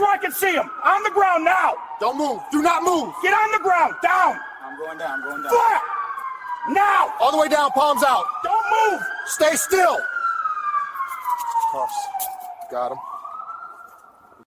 where I can see him. On the ground now. Don't move. Do not move. Get on the ground. Down. I'm going down, I'm going down. Flat. Now. All the way down, palms out. Don't move. Stay still. Cuffs. Got him.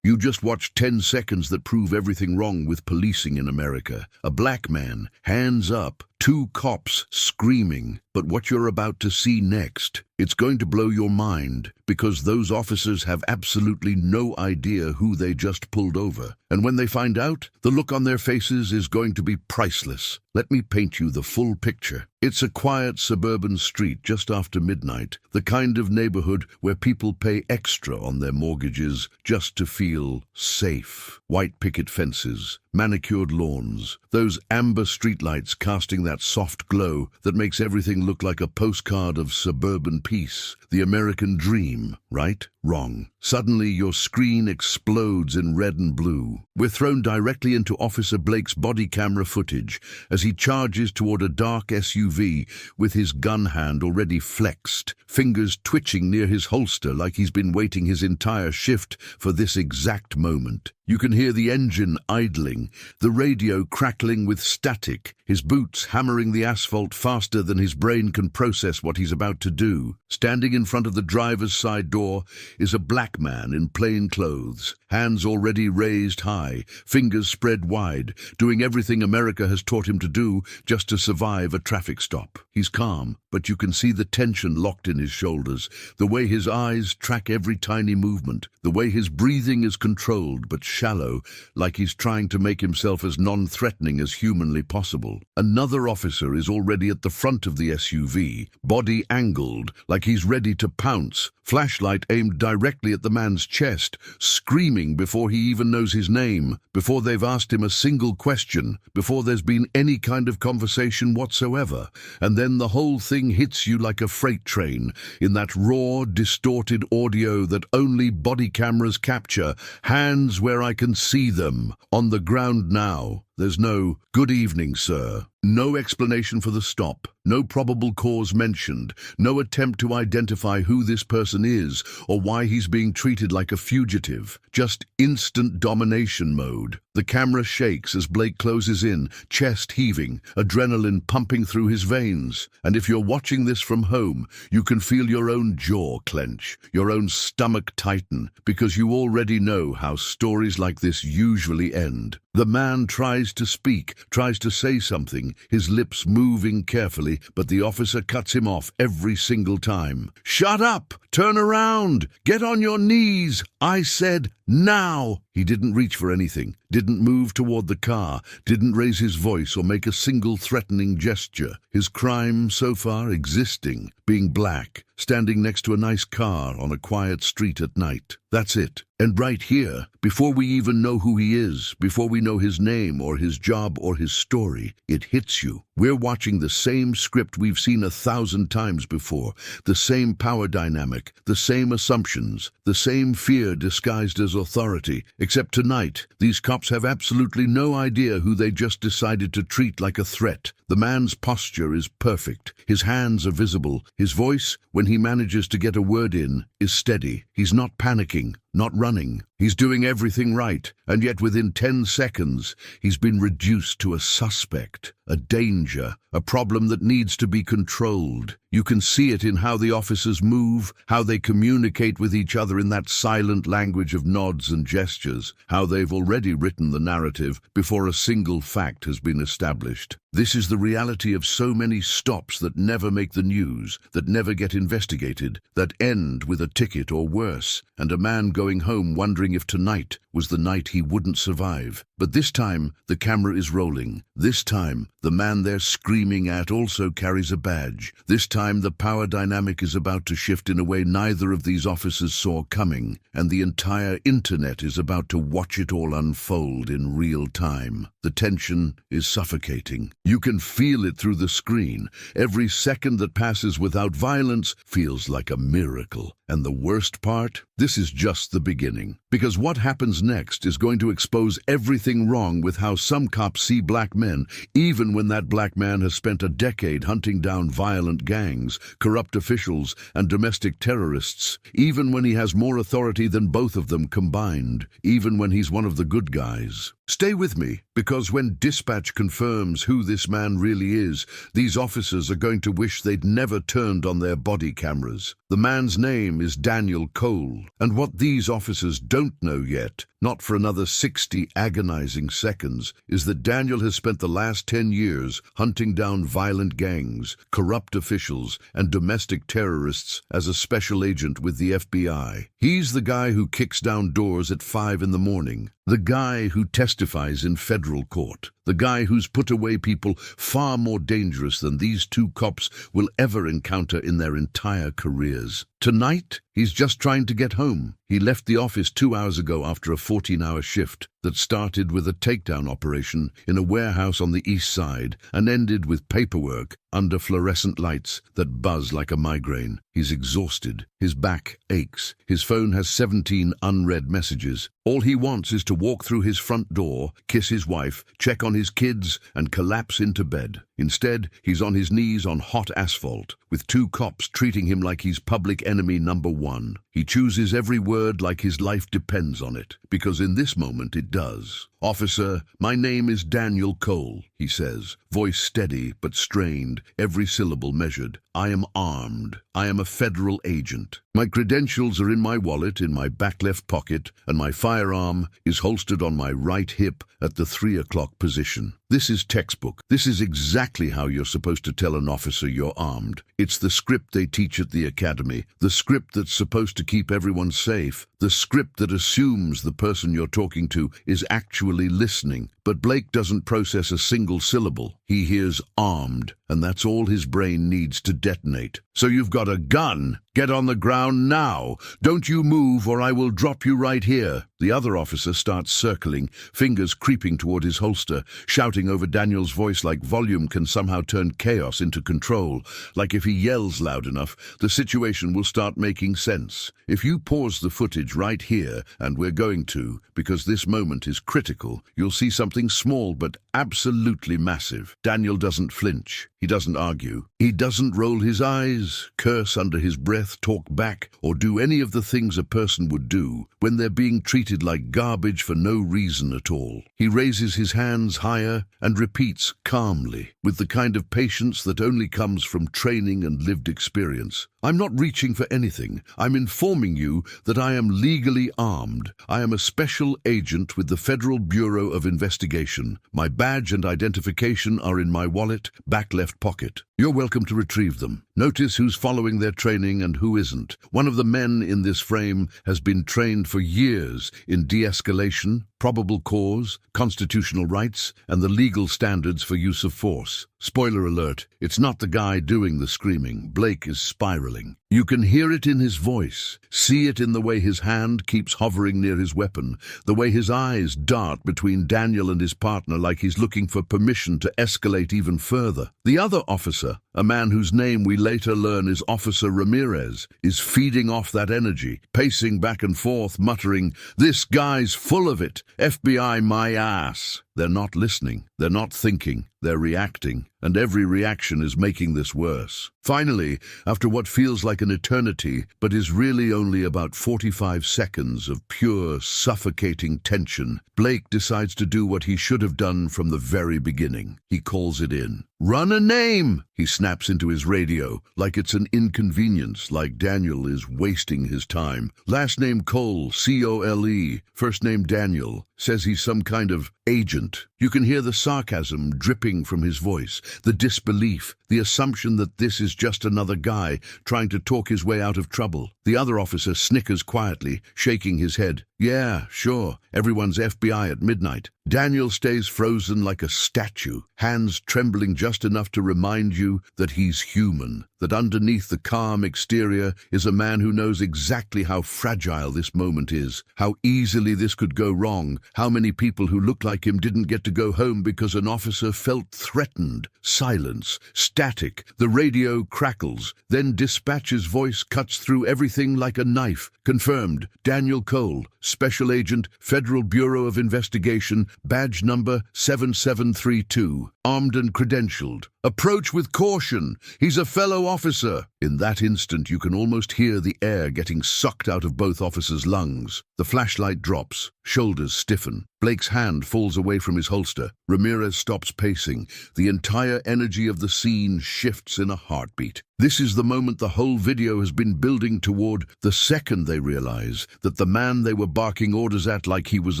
You just watched 10 seconds that prove everything wrong with policing in America. A black man, hands up, 2 cops screaming. But what you're about to see next, it's going to blow your mind, because those officers have absolutely no idea who they just pulled over. And when they find out, the look on their faces is going to be priceless. Let me paint you the full picture. It's a quiet suburban street just after midnight, the kind of neighborhood where people pay extra on their mortgages just to feel safe. White picket fences, manicured lawns, those amber streetlights casting that soft glow that makes everything look like a postcard of suburban peace. The American dream, right? Wrong. Suddenly your screen explodes in red and blue. We're thrown directly into Officer Blake's body camera footage as he charges toward a dark SUV with his gun hand already flexed, fingers twitching near his holster like he's been waiting his entire shift for this exact moment. You can hear the engine idling, the radio crackling with static, his boots hammering the asphalt faster than his brain can process what he's about to do. Standing in front of the driver's side door is a black man in plain clothes, hands already raised high, fingers spread wide, doing everything America has taught him to do just to survive a traffic stop. He's calm, but you can see the tension locked in his shoulders, the way his eyes track every tiny movement, the way his breathing is controlled but shallow, like he's trying to make himself as non-threatening as humanly possible. Another officer is already at the front of the SUV, body angled, like he's ready to pounce, flashlight aimed directly at the man's chest, screaming before he even knows his name, before they've asked him a single question, before there's been any kind of conversation whatsoever. And then the whole thing hits you like a freight train, in that raw, distorted audio that only body cameras capture, hands where I can see them, on the ground now. There's no, "Good evening, sir." No explanation for the stop, no probable cause mentioned, no attempt to identify who this person is or why he's being treated like a fugitive. Just instant domination mode. The camera shakes as Blake closes in, chest heaving, adrenaline pumping through his veins. And if you're watching this from home, you can feel your own jaw clench, your own stomach tighten, because you already know how stories like this usually end. The man tries to speak, tries to say something, his lips moving carefully, but the officer cuts him off every single time. "Shut up! Turn around! Get on your knees! I said now!" He didn't reach for anything, didn't move toward the car, didn't raise his voice or make a single threatening gesture. His crime so far existing, being black, standing next to a nice car on a quiet street at night. That's it. And right here, before we even know who he is, before we know his name or his job or his story, it hits you. We're watching the same script we've seen 1,000 times before, the same power dynamic, the same assumptions, the same fear disguised as authority, except tonight, these cops have absolutely no idea who they just decided to treat like a threat. The man's posture is perfect. His hands are visible. His voice, when he manages to get a word in, is steady. He's not panicking, not running. He's doing everything right, and yet within 10 seconds, he's been reduced to a suspect, a danger, a problem that needs to be controlled. You can see it in how the officers move, how they communicate with each other in that silent language of nods and gestures, how they've already written the narrative before a single fact has been established. This is the reality of so many stops that never make the news, that never get investigated, that end with a ticket or worse, and a man going home wondering if tonight was the night he wouldn't survive. But this time, the camera is rolling. This time, the man they're screaming at also carries a badge. This time, the power dynamic is about to shift in a way neither of these officers saw coming, and the entire internet is about to watch it all unfold in real time. The tension is suffocating. You can feel it through the screen. Every second that passes without violence feels like a miracle. And the worst part? This is just the beginning. Because what happens next is going to expose everything wrong with how some cops see black men, even when that black man has spent a decade hunting down violent gangs, corrupt officials, and domestic terrorists, even when he has more authority than both of them combined, even when he's one of the good guys. Stay with me, because when dispatch confirms who this man really is, these officers are going to wish they'd never turned on their body cameras. The man's name is Daniel Cole, and what these officers don't know yet, not for another 60 agonizing seconds, is that Daniel has spent the last 10 years hunting down violent gangs, corrupt officials, and domestic terrorists as a special agent with the FBI. He's the guy who kicks down doors at 5 in the morning, the guy who testifies in federal court, the guy who's put away people far more dangerous than these two cops will ever encounter in their entire careers. Tonight, he's just trying to get home. He left the office 2 hours ago after a 14-hour shift that started with a takedown operation in a warehouse on the east side and ended with paperwork under fluorescent lights that buzz like a migraine. He's exhausted. His back aches. His phone has 17 unread messages. All he wants is to walk through his front door, kiss his wife, check on his kids, and collapse into bed. Instead, he's on his knees on hot asphalt, with two cops treating him like he's public enemy number one. He chooses every word like his life depends on it, because in this moment it does. "Officer, my name is Daniel Cole," he says, voice steady but strained, every syllable measured. "I am armed. I am a federal agent. My credentials are in my wallet in my back left pocket, and my firearm is holstered on my right hip at the 3 o'clock position. This is textbook. This is exactly how you're supposed to tell an officer you're armed. It's the script they teach at the academy, the script that's supposed to keep everyone safe, the script that assumes the person you're talking to is actually listening. But Blake doesn't process a single syllable. He hears armed, and that's all his brain needs to detonate. "So you've got a gun? Get on the ground now. Don't you move or I will drop you right here." The other officer starts circling, fingers creeping toward his holster, shouting over Daniel's voice like volume can somehow turn chaos into control. Like if he yells loud enough, the situation will start making sense. If you pause the footage right here, and we're going to, because this moment is critical, you'll see something small but absolutely massive. Daniel doesn't flinch. He doesn't argue. He doesn't roll his eyes, curse under his breath, talk back, or do any of the things a person would do when they're being treated like garbage for no reason at all. He raises his hands higher and repeats calmly, with the kind of patience that only comes from training and lived experience. "I'm not reaching for anything. I'm informing you that I am legally armed. I am a special agent with the Federal Bureau of Investigation. My badge and identification are in my wallet, back left pocket. You're welcome to retrieve them. Notice who's following their training and who isn't. One of the men in this frame has been trained for years in de-escalation, probable cause, constitutional rights, and the legal standards for use of force. Spoiler alert, it's not the guy doing the screaming. Blake is spiraling. You can hear it in his voice, see it in the way his hand keeps hovering near his weapon, the way his eyes dart between Daniel and his partner like he's looking for permission to escalate even further. The other officer, a man whose name we later learn is Officer Ramirez, is feeding off that energy, pacing back and forth, muttering, "This guy's full of it. FBI my ass." They're not listening. They're not thinking. They're reacting. And every reaction is making this worse. Finally, after what feels like an eternity, but is really only about 45 seconds of pure, suffocating tension, Blake decides to do what he should have done from the very beginning. He calls it in. "Run a name!" He snaps into his radio, like it's an inconvenience, like Daniel is wasting his time. Last name Cole, C-O-L-E. First name Daniel. Says he's some kind of agent. You can hear the sarcasm dripping from his voice, the disbelief, the assumption that this is just another guy trying to talk his way out of trouble. The other officer snickers quietly, shaking his head. "Yeah, sure, everyone's FBI at midnight." Daniel stays frozen like a statue, hands trembling just enough to remind you that he's human. that underneath the calm exterior is a man who knows exactly how fragile this moment is, how easily this could go wrong, how many people who look like him didn't get to go home because an officer felt threatened. Silence, static, the radio crackles, then dispatch's voice cuts through everything like a knife. Confirmed, Daniel Cole, Special Agent, Federal Bureau of Investigation, badge number 7732, armed and credentialed. Approach with caution. He's a fellow officer. In that instant, you can almost hear the air getting sucked out of both officers' lungs. The flashlight drops. Shoulders stiffen. Blake's hand falls away from his holster. Ramirez stops pacing. The entire energy of the scene shifts in a heartbeat. This is the moment the whole video has been building toward. The second they realize that the man they were barking orders at like he was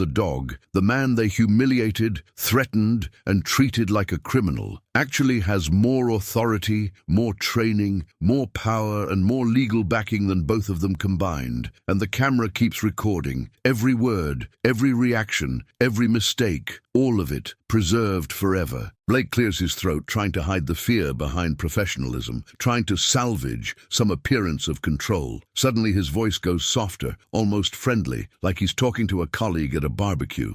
a dog, the man they humiliated, threatened, and treated like a criminal, actually has more authority, more training, more power, and more legal backing than both of them combined. And the camera keeps recording every word, every reaction, every mistake, all of it preserved forever. Blake clears his throat, trying to hide the fear behind professionalism, trying to salvage some appearance of control. Suddenly his voice goes softer, almost friendly, like he's talking to a colleague at a barbecue.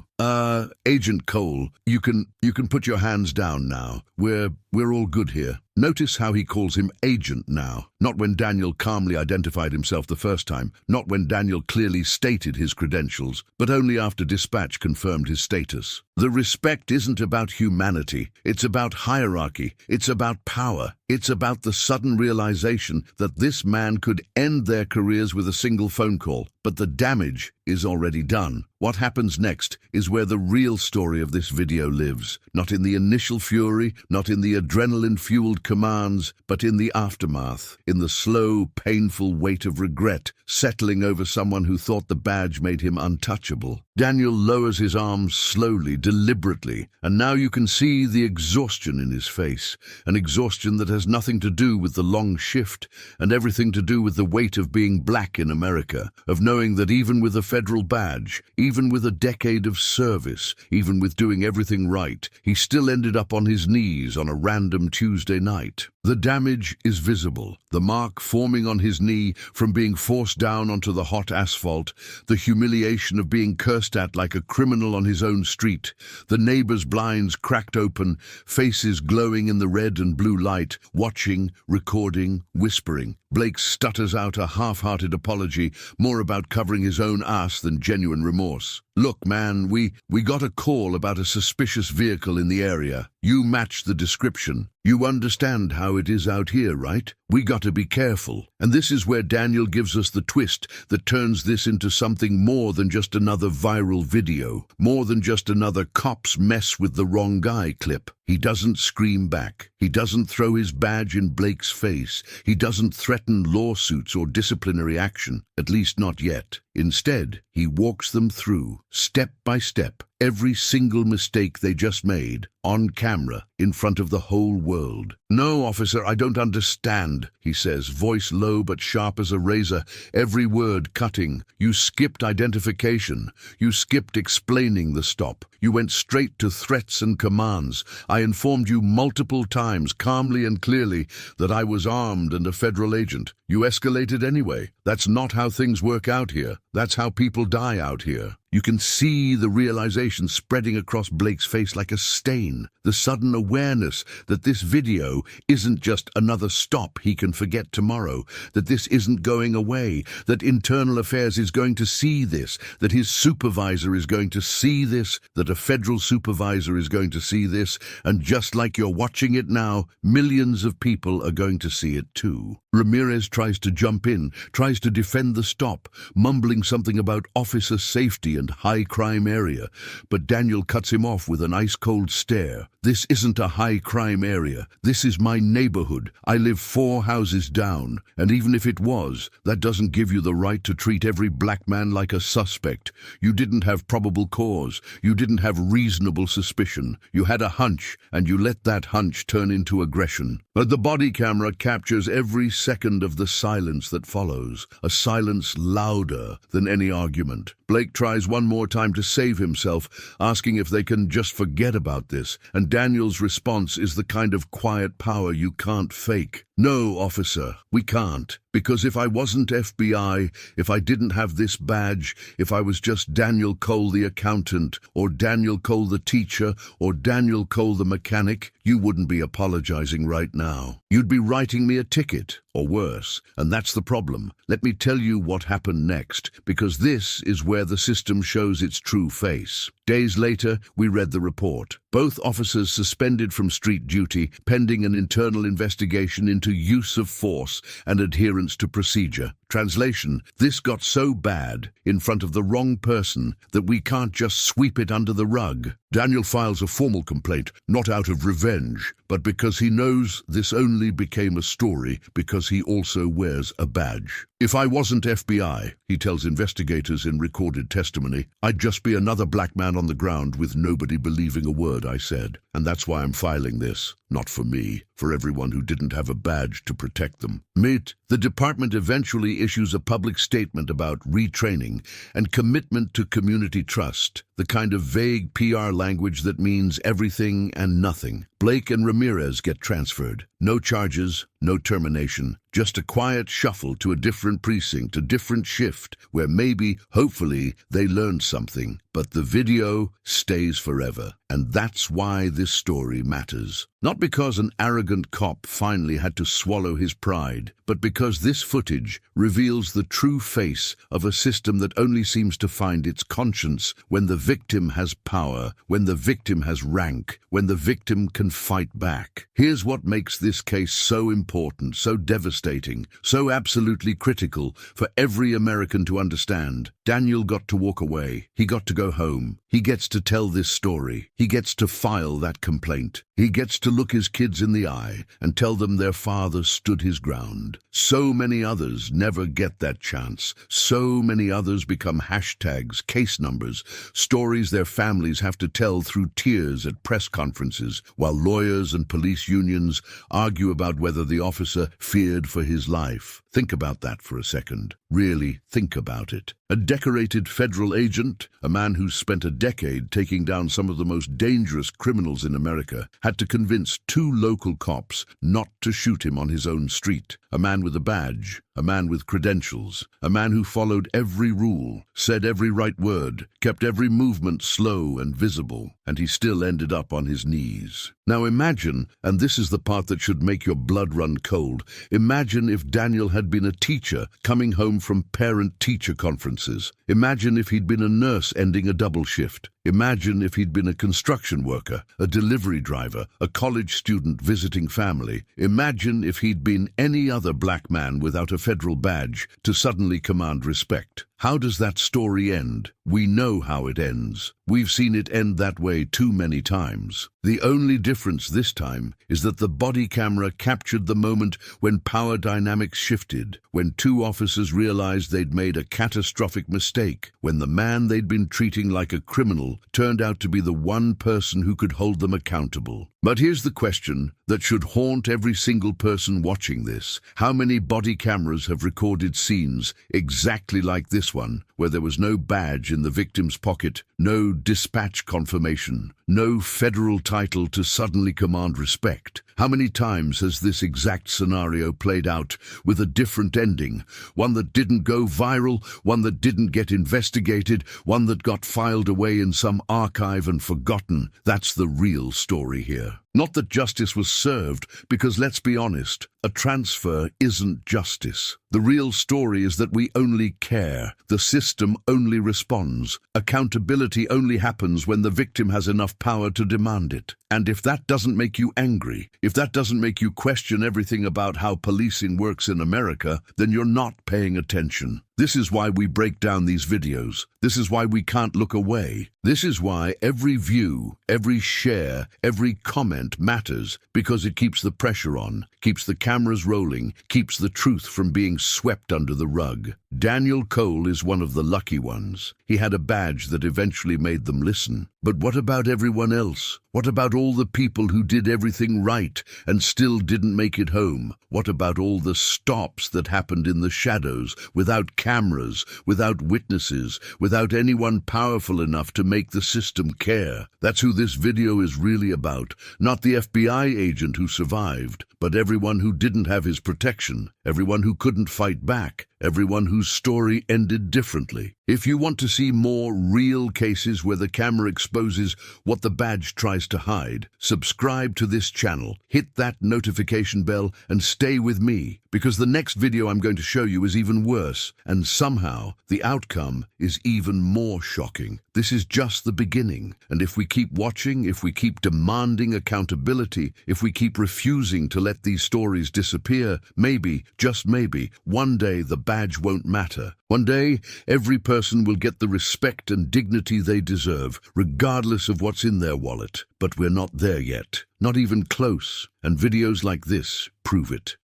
Agent Cole, you can put your hands down now. We're all good here. Notice how he calls him agent now. Not when Daniel calmly identified himself the first time, not when Daniel clearly stated his credentials, but only after dispatch confirmed his status. The respect isn't about humanity. It's about hierarchy. It's about power. It's about the sudden realization that this man could end their careers with a single phone call. But the damage is already done. What happens next is where the real story of this video lives. Not in the initial fury, not in the adrenaline-fueled commands, but in the aftermath, in the slow, painful weight of regret settling over someone who thought the badge made him untouchable. Daniel lowers his arms slowly, deliberately, and now you can see the exhaustion in his face, an exhaustion that has nothing to do with the long shift and everything to do with the weight of being black in America, of knowing that even with a federal badge, even with a decade of service, even with doing everything right, he still ended up on his knees on a random Tuesday night. The damage is visible, the mark forming on his knee from being forced down onto the hot asphalt, the humiliation of being cursed at like a criminal on his own street, the neighbor's blinds cracked open, faces glowing in the red and blue light, watching, recording, whispering. Blake stutters out a half-hearted apology, more about covering his own ass than genuine remorse. Look, man, we got a call about a suspicious vehicle in the area. You match the description. You understand how it is out here, right? We got to be careful. And this is where Daniel gives us the twist that turns this into something more than just another viral video, more than just another cops mess with the wrong guy clip. He doesn't scream back. He doesn't throw his badge in Blake's face. He doesn't threaten lawsuits or disciplinary action, at least not yet. Instead, he walks them through, step by step, every single mistake they just made, on camera, in front of the whole world. "No, officer, I don't understand," he says, voice low but sharp as a razor, every word cutting. "You skipped identification. You skipped explaining the stop. You went straight to threats and commands. I informed you multiple times, calmly and clearly, that I was armed and a federal agent. You escalated anyway. That's not how things work out here. That's how people die out here." You can see the realization spreading across Blake's face like a stain, the sudden awareness that this video isn't just another stop he can forget tomorrow, that this isn't going away, that Internal Affairs is going to see this, that his supervisor is going to see this, that a federal supervisor is going to see this, and just like you're watching it now, millions of people are going to see it too. Ramirez tries to jump in, tries to defend the stop, mumbling something about officer safety and high-crime area, but Daniel cuts him off with an ice-cold stare. "This isn't a high-crime area. This is my neighborhood. I live 4 houses down, and even if it was, that doesn't give you the right to treat every black man like a suspect. You didn't have probable cause. You didn't have reasonable suspicion. You had a hunch, and you let that hunch turn into aggression." But the body camera captures every second of the silence that follows, a silence louder than any argument. Blake tries one more time to save himself, asking if they can just forget about this, and Daniel's response is the kind of quiet power you can't fake. No, officer, we can't. Because if I wasn't FBI, if I didn't have this badge, if I was just Daniel Cole the accountant, or Daniel Cole the teacher, or Daniel Cole the mechanic, you wouldn't be apologizing right now. You'd be writing me a ticket, or worse, and that's the problem. Let me tell you what happened next, because this is where the system shows its true face. Days later, we read the report. Both officers suspended from street duty, pending an internal investigation into use of force and adherence to procedure. Translation, this got so bad in front of the wrong person that we can't just sweep it under the rug. Daniel files a formal complaint, not out of revenge, but because he knows this only became a story because he also wears a badge. If I wasn't FBI, he tells investigators in recorded testimony, I'd just be another black man on the ground with nobody believing a word I said. And that's why I'm filing this. Not for me, for everyone who didn't have a badge to protect them. The department eventually issues a public statement about retraining and commitment to community trust, the kind of vague PR language that means everything and nothing. Blake and Ramirez get transferred. No charges, no termination, just a quiet shuffle to a different precinct, a different shift, where maybe, hopefully, they learned something. But the video stays forever. And that's why this story matters. Not because an arrogant cop finally had to swallow his pride, but because this footage reveals the true face of a system that only seems to find its conscience when the victim has power, when the victim has rank, when the victim can fight back. Here's what makes this case so important, so devastating, so absolutely critical for every American to understand. Daniel got to walk away. He got to go home. He gets to tell this story. He gets to file that complaint. He gets to look his kids in the eye and tell them their father stood his ground. So many others never get that chance. So many others become hashtags, case numbers, stories their families have to tell through tears at press conferences, while lawyers and police unions argue about whether the officer feared for his life. Think about that for a second. Really think about it. A decorated federal agent, a man who's spent a decade taking down some of the most dangerous criminals in America, had to convince two local cops not to shoot him on his own street. A man with a badge, a man with credentials, a man who followed every rule, said every right word, kept every movement slow and visible, and he still ended up on his knees. Now imagine, and this is the part that should make your blood run cold, imagine if Daniel had been a teacher coming home from parent-teacher conferences. Imagine if he'd been a nurse ending a double shift. Imagine if he'd been a construction worker, a delivery driver, a college student visiting family. Imagine if he'd been any other black man without a federal badge to suddenly command respect. How does that story end? We know how it ends. We've seen it end that way too many times. The only difference this time is that the body camera captured the moment when power dynamics shifted, when two officers realized they'd made a catastrophic mistake, when the man they'd been treating like a criminal turned out to be the one person who could hold them accountable. But here's the question that should haunt every single person watching this. How many body cameras have recorded scenes exactly like this one, where there was no badge in the victim's pocket, no dispatch confirmation, no federal title to suddenly command respect? How many times has this exact scenario played out with a different ending? One that didn't go viral, one that didn't get investigated, one that got filed away in some archive and forgotten. That's the real story here. Not that justice was served, because let's be honest, a transfer isn't justice. The real story is that we only care. The system only responds. Accountability only happens when the victim has enough power to demand it. And if that doesn't make you angry, if that doesn't make you question everything about how policing works in America, then you're not paying attention. This is why we break down these videos. This is why we can't look away. This is why every view, every share, every comment matters, because it keeps the pressure on, keeps the cameras rolling, keeps the truth from being swept under the rug. Daniel Cole is one of the lucky ones. He had a badge that eventually made them listen. But what about everyone else? What about all the people who did everything right and still didn't make it home? What about all the stops that happened in the shadows, without cameras, without witnesses, without anyone powerful enough to make the system care? That's who this video is really about. Not the FBI agent who survived, but everyone who didn't have his protection, everyone who couldn't fight back, everyone whose story ended differently. If you want to see more real cases where the camera exposes what the badge tries to hide, subscribe to this channel, hit that notification bell, and stay with me, because the next video I'm going to show you is even worse, and somehow the outcome is even more shocking. This is just the beginning, and if we keep watching, if we keep demanding accountability, if we keep refusing to let these stories disappear, maybe, just maybe, one day the badge won't matter. One day, every person will get the respect and dignity they deserve, regardless of what's in their wallet. But we're not there yet, not even close, and videos like this prove it.